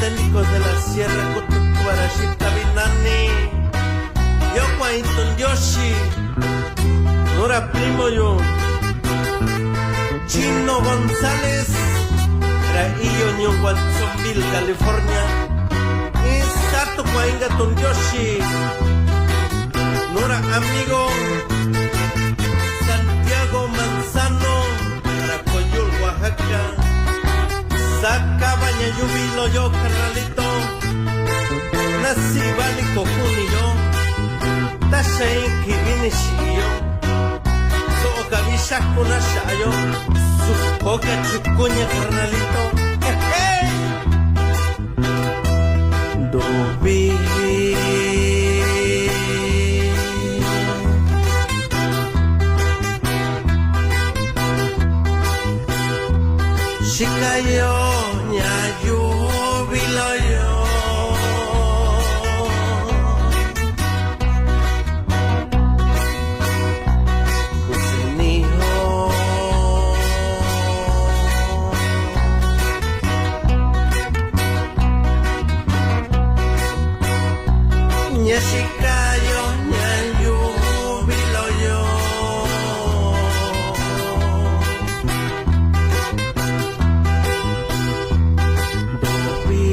auténticos de la Sierra Cutucuarashi Cabinani. Yo Juanito Yoshi, Nora Primo yo, Chino González, Raillo New Watsonville, California. Sato Juanga Ton Yoshi, Nora Amigo, Santiago Manzano, Racoyul, Oaxaca. Saca baña jubilo yo, carnalito. Nací bálico junio. Tashay kibinishi so kabisha kuna shayo su coca chucuña carnalito Dobi shikayo nyayu biloyo Nyashikayo nyanyu biloyo Dobi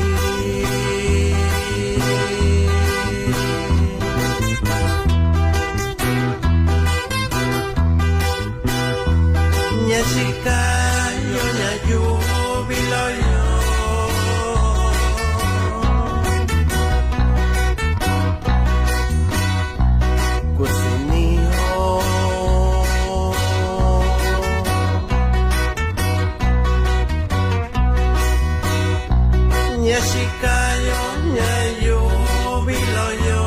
Nyashikayo nyanyu biloyo Nyashikayo nyayo biloyo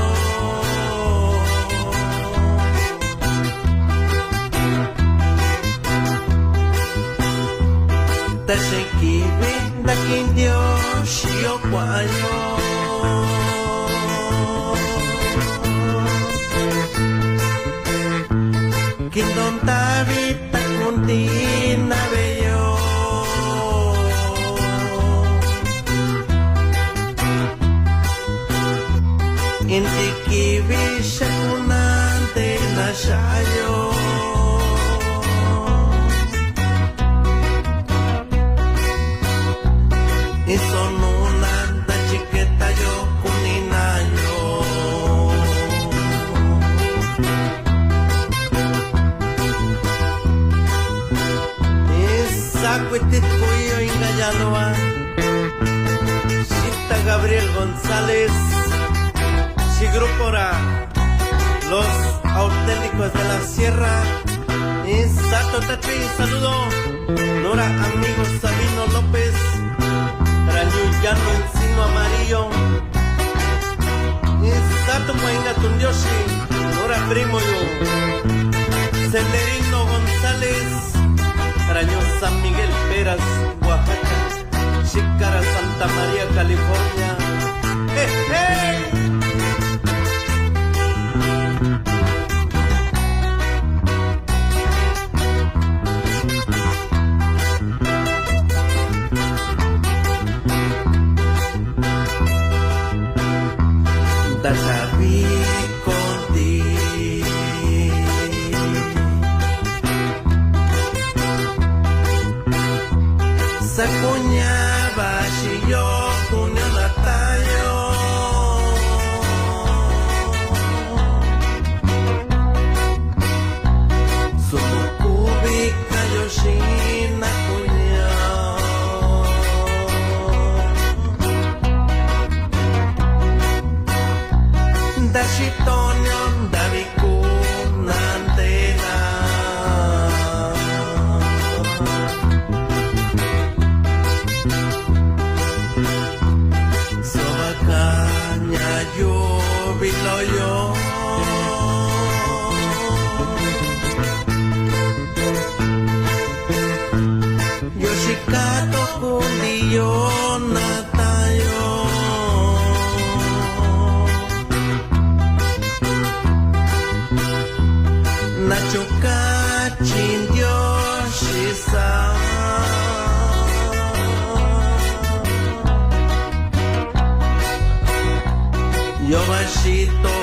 Tashikibi nakindio shio kwayo Kindon tabi takundi nabeyo Inti kibisha kunante na shayo Isonunanta chiqueta yo kuninayo Isacuitit cuyo ingayanoa Chita Gabriel González Grupo los auténticos de la Sierra. Sato Tati, saludo. Nora, amigos Sabino López. Rañuyano Encino Amarillo. Sato Muenga Tunyoshi. Nora Primo yo. Senderino González. Raño San Miguel Peras, Oaxaca. Chicara Santa María, California. ¡Hey, hey! Dasabi kondi Sakunya bashi yo kunya natayo Sumukubi kayoshina kunya Dashitonyo dabiku nantena Sobakanya yo biloyo Cristo